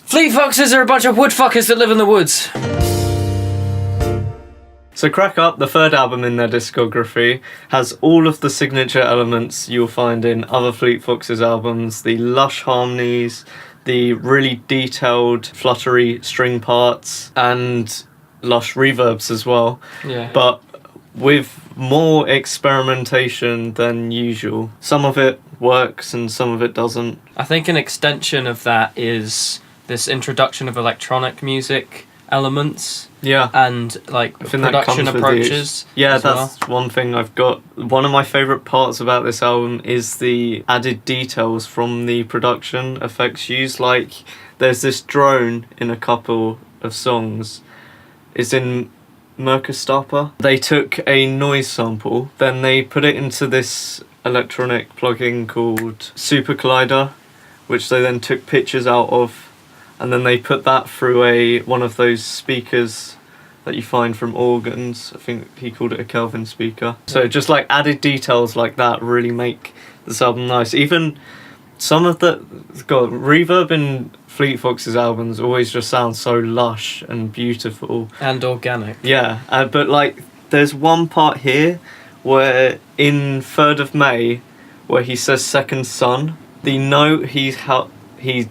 Fleet foxes are a bunch of wood fuckers that live in the woods. So Crack Up, the third album in their discography, has all of the signature elements you'll find in other Fleet Foxes albums, the lush harmonies, the really detailed fluttery string parts, and lush reverbs as well. Yeah. But with more experimentation than usual. Some of it works and some of it doesn't. I think an extension of that is this introduction of electronic music elements. Yeah. And like production approaches. Yeah, that's one thing I've got. One of my favourite parts about this album is the added details from the production effects used. Like, there's this drone in a couple of songs. It's in Merkestapa. They took a noise sample, then they put it into this electronic plugin called Super Collider, which they then took pictures out of, and then they put that through one of those speakers that you find from organs. I think he called it a Kelvin speaker. So just like added details like that really make this album nice. Even some of the reverb in Fleet Foxes albums always just sounds so lush and beautiful and organic. Yeah, but like there's one part here where in 3rd of May where he says second son, the note he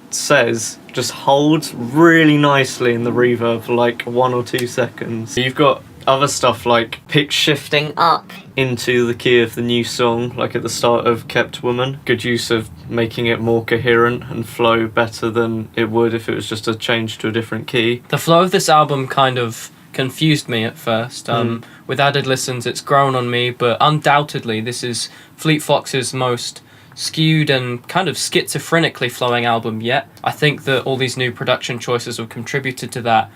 says just holds really nicely in the reverb for like 1 or 2 seconds. You've got other stuff like pitch shifting up into the key of the new song, like at the start of Kept Woman. Good use of making it more coherent and flow better than it would if it was just a change to a different key. The flow of this album kind of confused me at first. With added listens, it's grown on me, but undoubtedly this is Fleet Foxes' most skewed and kind of schizophrenically flowing album yet. I think that all these new production choices have contributed to that.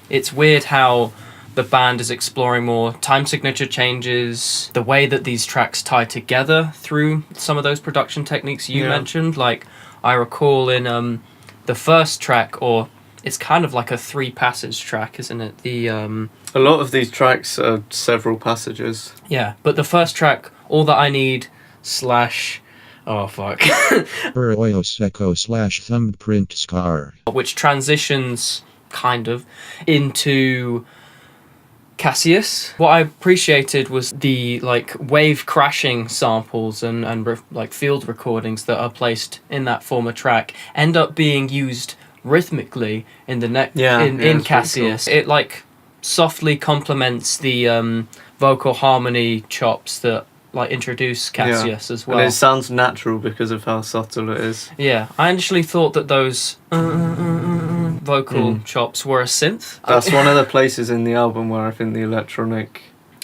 It's weird how the band is exploring more time signature changes, the way that these tracks tie together through some of those production techniques you mentioned. Like, I recall in the first track, or it's kind of like a 3-passage track, isn't it? A lot of these tracks are several passages. Yeah, but the first track, All That I Need / oh fuck. Oyo Seco / Thumbprint Scar. Which transitions kind of into Cassius. What I appreciated was the like wave crashing samples and like field recordings that are placed in that former track end up being used rhythmically in the in Cassius. Cool. It like softly complements the vocal harmony chops that like introduce Cassius as well. And it sounds natural because of how subtle it is. Yeah, I initially thought that those vocal chops were a synth. That's one of the places in the album where I think the electronic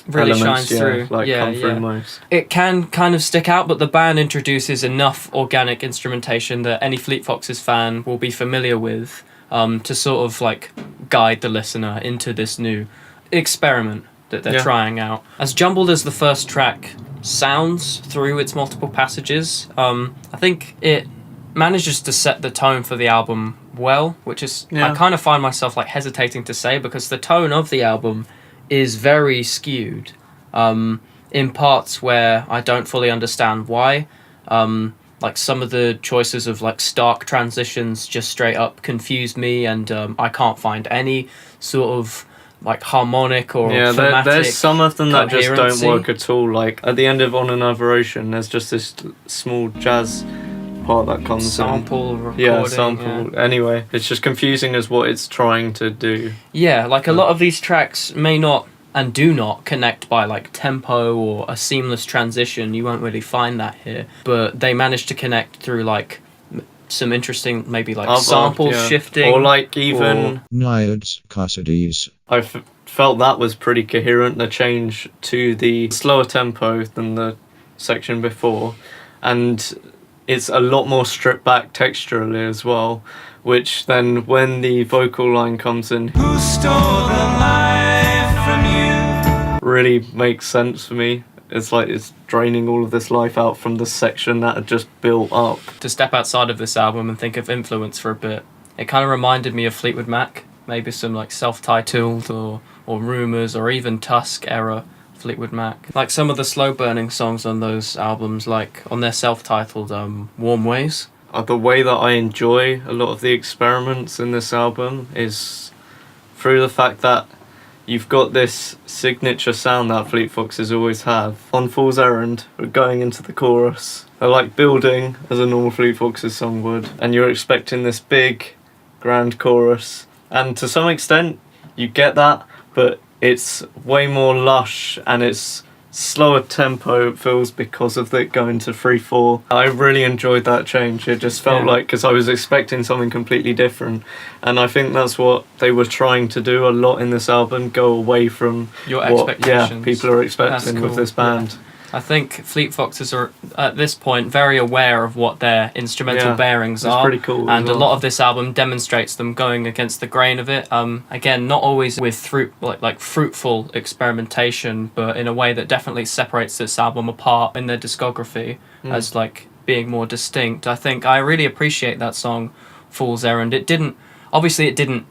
really elements, shines through. Come through most. It can kind of stick out, but the band introduces enough organic instrumentation that any Fleet Foxes fan will be familiar with to sort of like guide the listener into this new experiment that they're trying out. As jumbled as the first track sounds through its multiple passages, I think it manages to set the tone for the album well, which is I kind of find myself like hesitating to say, because the tone of the album is very skewed in parts where I don't fully understand why. Like some of the choices of like stark transitions just straight up confuse me, and I can't find any sort of like harmonic or thematic there's some of them that just don't coherency. work at all. Like at the end of On Another Ocean, there's just this small jazz part that comes sample recording. Anyway, it's just confusing as what it's trying to do. Like a lot of these tracks may not and do not connect by like tempo or a seamless transition. You won't really find that here, but they manage to connect through like some interesting maybe like sample shifting, or like even Naiads, Cassidy's. I felt that was pretty coherent, the change to the slower tempo than the section before, and it's a lot more stripped back texturally as well, which then when the vocal line comes in, who stole the life from you, really makes sense for me. It's like it's draining all of this life out from the section that had just built up. To step outside of this album and think of influence for a bit, it kind of reminded me of Fleetwood Mac, maybe some like self-titled or Rumours or even Tusk era Fleetwood Mac. Like some of the slow burning songs on those albums, like on their self-titled Warm Ways. the way that I enjoy a lot of the experiments in this album is through the fact that you've got this signature sound that Fleet Foxes always have. On Fool's Errand, we're going into the chorus. They're like building as a normal Fleet Foxes song would, and you're expecting this big, grand chorus. And to some extent, you get that, but it's way more lush and it's slower tempo, it feels, because of it going to 3/4. I really enjoyed that change. It just felt like, because I was expecting something completely different, and I think that's what they were trying to do a lot in this album, go away from your what expectations. people are expecting Cool. with this band. Yeah. I think Fleet Foxes are at this point very aware of what their instrumental bearings it's are. pretty cool And as a well. lot of this album demonstrates them going against the grain of it. Again, not always with fruitful experimentation, but in a way that definitely separates this album apart in their discography as like being more distinct. I think I really appreciate that song, Fool's Errand. It didn't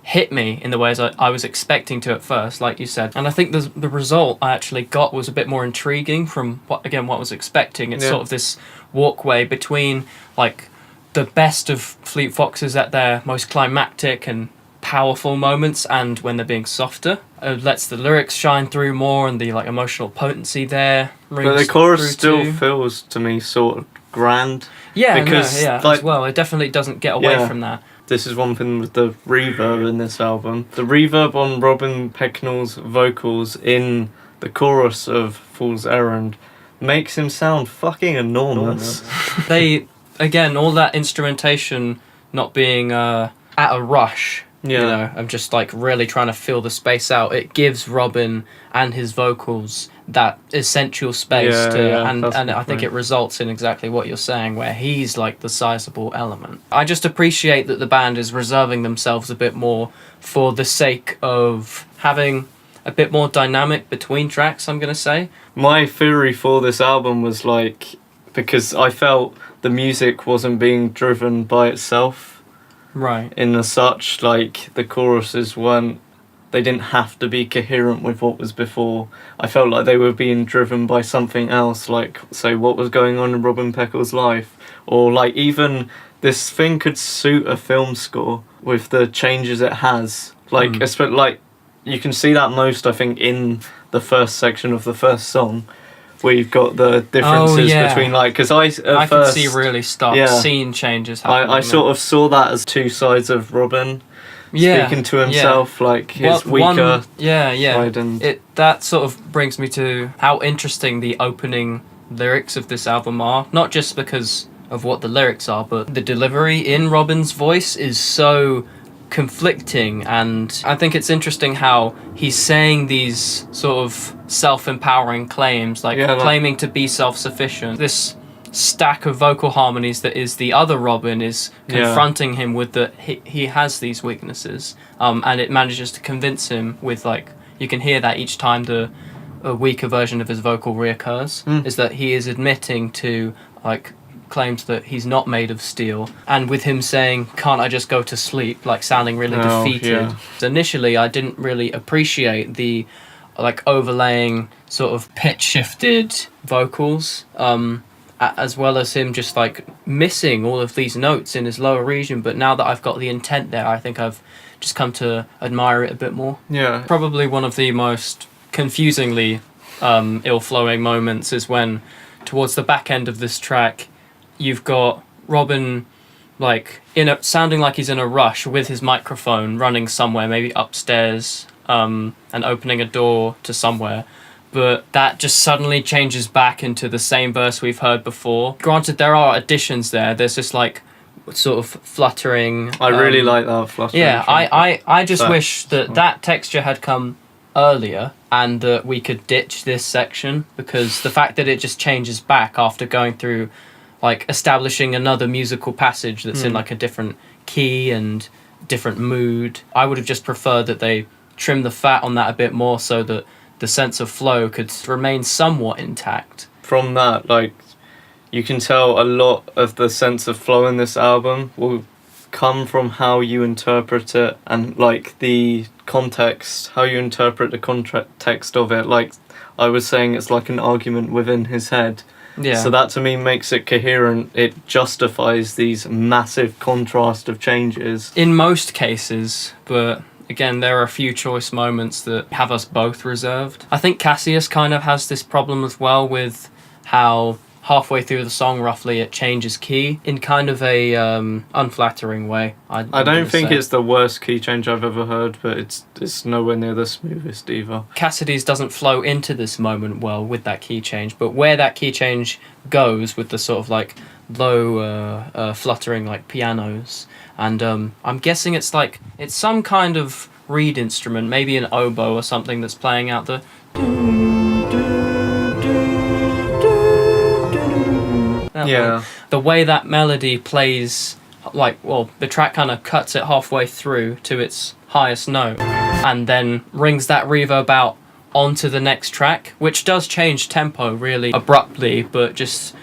hit me in the ways I was expecting to at first, like you said. And I think the result I actually got was a bit more intriguing from what I was expecting. It's sort of this walkway between like the best of Fleet Foxes at their most climactic and powerful moments and when they're being softer. It lets the lyrics shine through more and the like emotional potency there. But the chorus through still too. feels to me sort of grand. Yeah, because, as well. It definitely doesn't get away from that. This is one thing with the reverb in this album. The reverb on Robin Pecknell's vocals in the chorus of Fool's Errand makes him sound fucking enormous. They, again, all that instrumentation not being at a rush, you know, of just like really trying to fill the space out, it gives Robin and his vocals that essential space and I think it results in exactly what you're saying, where he's like the sizable element. I just appreciate that the band is reserving themselves a bit more for the sake of having a bit more dynamic between tracks, I'm gonna say. My theory for this album was like, because I felt the music wasn't being driven by itself, right? In as such, like the choruses they didn't have to be coherent with what was before. I felt like they were being driven by something else, like, say, what was going on in Robin Peckell's life. Or, like, even this thing could suit a film score with the changes it has. Like, like you can see that most, I think, in the first section of the first song, where you've got the differences between, like, because I could see really stark scene changes happening. I sort of saw that as two sides of Robin. Speaking to himself, like his weaker side, and that sort of brings me to how interesting the opening lyrics of this album are. Not just because of what the lyrics are, but the delivery in Robin's voice is so conflicting, and I think it's interesting how he's saying these sort of self-empowering claims, like claiming to be self-sufficient. This stack of vocal harmonies that is the other Robin is confronting him with that he has these weaknesses, and it manages to convince him with, like, you can hear that each time a weaker version of his vocal reoccurs, is that he is admitting to, like, claims that he's not made of steel, and with him saying, can't I just go to sleep, like sounding really defeated. Initially I didn't really appreciate the like overlaying sort of pitch shifted vocals, as well as him just like missing all of these notes in his lower region. But now that I've got the intent there, I think I've just come to admire it a bit more. Probably one of the most confusingly ill-flowing moments is when, towards the back end of this track, you've got Robin like sounding like he's in a rush with his microphone, running somewhere, maybe upstairs, and opening a door to somewhere. But that just suddenly changes back into the same verse we've heard before. Granted, there are additions there. There's this like sort of fluttering. I really like that fluttering. Yeah, I just wish that texture had come earlier and that we could ditch this section, because the fact that it just changes back after going through like establishing another musical passage that's in like a different key and different mood. I would have just preferred that they trim the fat on that a bit more so that the sense of flow could remain somewhat intact. From that, like, you can tell a lot of the sense of flow in this album will come from how you interpret it, and like the context, how you interpret the context of it. Like I was saying, it's like an argument within his head. Yeah. So that to me makes it coherent. It justifies these massive contrast of changes. In most cases, but again, there are a few choice moments that have us both reserved. I think Cassius kind of has this problem as well with how halfway through the song, roughly, it changes key in kind of a unflattering way. I don't think it's the worst key change I've ever heard, but it's nowhere near the smoothest either. Cassidy's doesn't flow into this moment well with that key change, but where that key change goes with the sort of like low fluttering like pianos, and I'm guessing it's some kind of reed instrument, maybe an oboe or something that's playing out the Yeah. The way that melody plays, the track kind of cuts it halfway through to its highest note and then rings that reverb out onto the next track, which does change tempo really abruptly, but just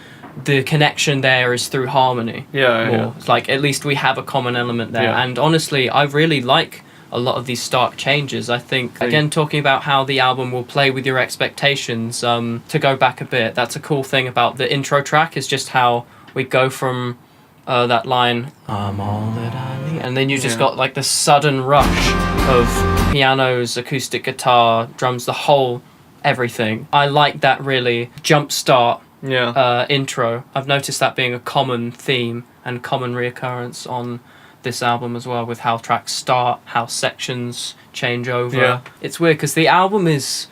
the connection there is through harmony. Yeah. It's like at least we have a common element there. Yeah. And honestly, I really like a lot of these stark changes. I think, again, talking about how the album will play with your expectations, to go back a bit, that's a cool thing about the intro track, is just how we go from that line, I'm all that I need, and then you just got like the sudden rush of pianos, acoustic guitar, drums, the whole everything. I like that really jump start intro. I've noticed that being a common theme and common reoccurrence on this album as well, with how tracks start, how sections change over. Yeah. It's weird because the album is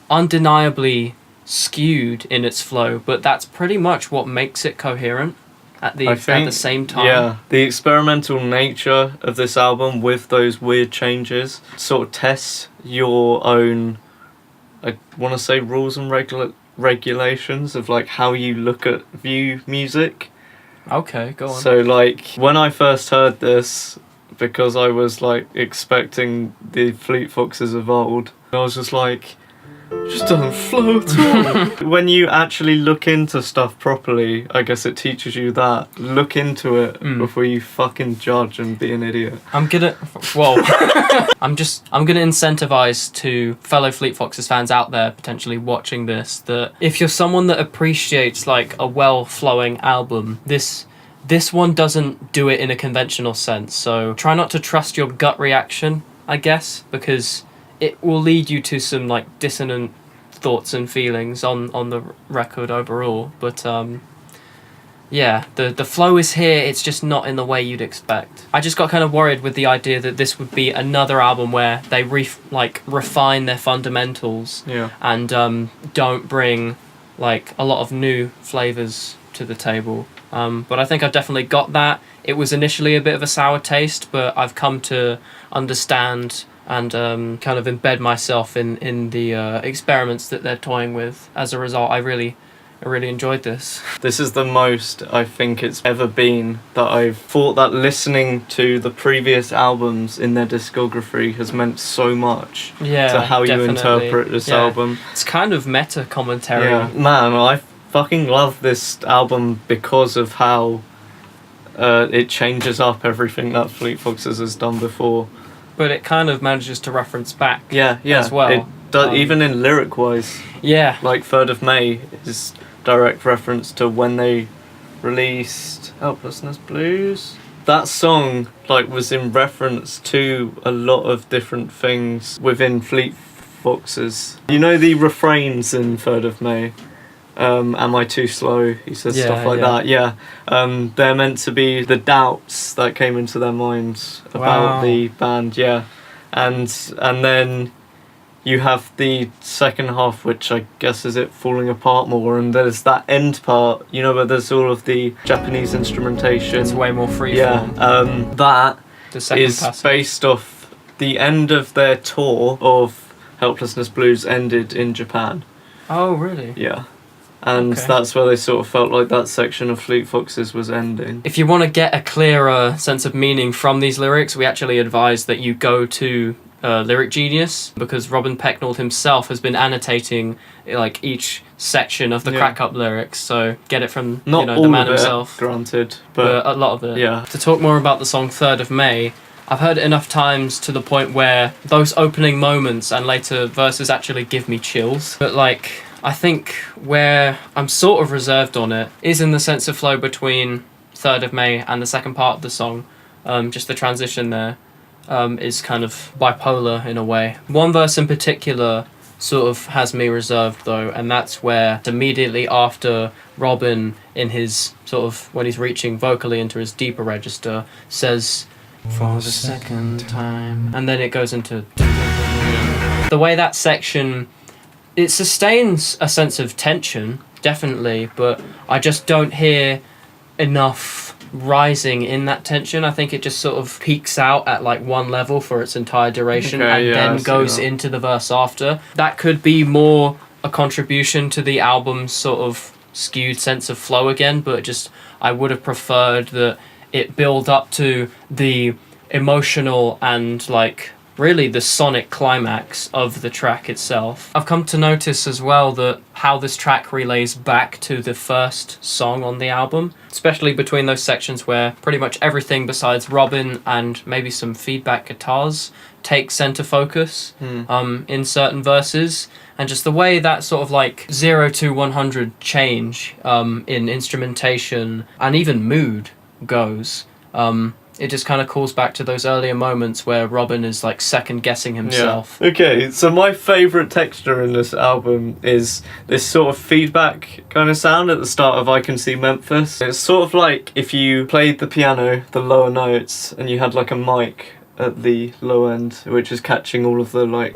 undeniably skewed in its flow, but that's pretty much what makes it coherent at the same time. Yeah, the experimental nature of this album with those weird changes sort of tests your own, I want to say, rules and regulations of like how you view music. Okay, go on. So like when I first heard this, because I was like expecting the Fleet Foxes of old, I was just like, it just doesn't flow at all. When you actually look into stuff properly, I guess it teaches you that. Look into it before you fucking judge and be an idiot. I'm gonna incentivize to fellow Fleet Foxes fans out there potentially watching this, that if you're someone that appreciates like a well-flowing album, this one doesn't do it in a conventional sense. So try not to trust your gut reaction, I guess, because it will lead you to some like dissonant thoughts and feelings on the record overall. But the flow is here, it's just not in the way you'd expect. I just got kind of worried with the idea that this would be another album where they refine their fundamentals and don't bring like a lot of new flavours to the table. But I think I've definitely got that. It was initially a bit of a sour taste, but I've come to understand and kind of embed myself in the experiments that they're toying with. As a result, I really enjoyed this. This is the most I think it's ever been that I've thought that listening to the previous albums in their discography has meant so much to how you interpret this album. It's kind of meta commentary. Yeah, man, I fucking love this album because of how it changes up everything that Fleet Foxes has done before. But it kind of manages to reference back as well. It does, even in lyric-wise. Yeah. Like 3rd of May is direct reference to when they released Helplessness Blues. That song was in reference to a lot of different things within Fleet Foxes. You know the refrains in 3rd of May? Am I too slow? He says stuff like that. Yeah. They're meant to be the doubts that came into their minds about the band. Yeah. And then you have the second half, which I guess is it falling apart more, and there's that end part, you know, where there's all of the Japanese instrumentation. It's way more freeform. Yeah. That is passage. based off the end of their tour of Helplessness Blues ended in Japan. Oh, really? Yeah. And that's where they sort of felt like that section of Fleet Foxes was ending. If you want to get a clearer sense of meaning from these lyrics, we actually advise that you go to Lyric Genius, because Robin Pecknold himself has been annotating like each section of the Crack Up lyrics, so get it from Not all the man of it, himself. Granted, but a lot of it. Yeah. To talk more about the song 3rd of May, I've heard it enough times to the point where those opening moments and later verses actually give me chills. But I think where I'm sort of reserved on it is in the sense of flow between 3rd of May and the second part of the song. Just the transition there is kind of bipolar in a way. One verse in particular sort of has me reserved though, and that's where immediately after Robin, in his sort of, when he's reaching vocally into his deeper register, says, "For the second time," and then it goes into the way that section, it sustains a sense of tension, definitely, but I just don't hear enough rising in that tension. I think it just sort of peaks out at like one level for its entire duration, and then goes into the verse after. That could be more a contribution to the album's sort of skewed sense of flow again, but just I would have preferred that it build up to the emotional and like really the sonic climax of the track itself. I've come to notice as well that how this track relays back to the first song on the album, especially between those sections where pretty much everything besides Robin and maybe some feedback guitars take center focus in certain verses, and just the way that sort of like 0 to 100 change in instrumentation and even mood goes. It just kind of calls back to those earlier moments where Robin is like second guessing himself. Yeah. Okay, so my favourite texture in this album is this sort of feedback kind of sound at the start of I Can See Memphis. It's sort of like if you played the piano, the lower notes, and you had like a mic at the low end, which is catching all of the like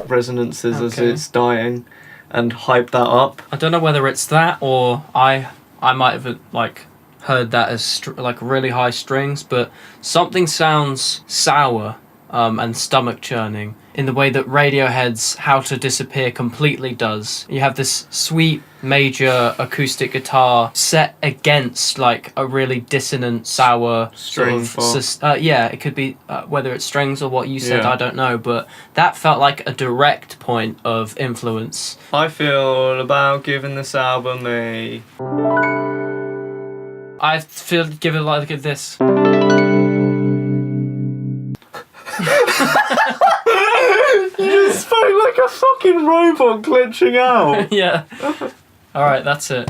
resonances as it's dying, and hype that up. I don't know whether it's that or I might have like heard that as like really high strings, but something sounds sour and stomach churning in the way that Radiohead's How to Disappear Completely does. You have this sweet major acoustic guitar set against like a really dissonant sour string sort of it could be whether it's strings or what you said, Yeah. I don't know, but that felt like a direct point of influence. I feel about giving this album a... I feel give it like this. You spoke like a fucking robot glitching out. Yeah. Alright, that's it.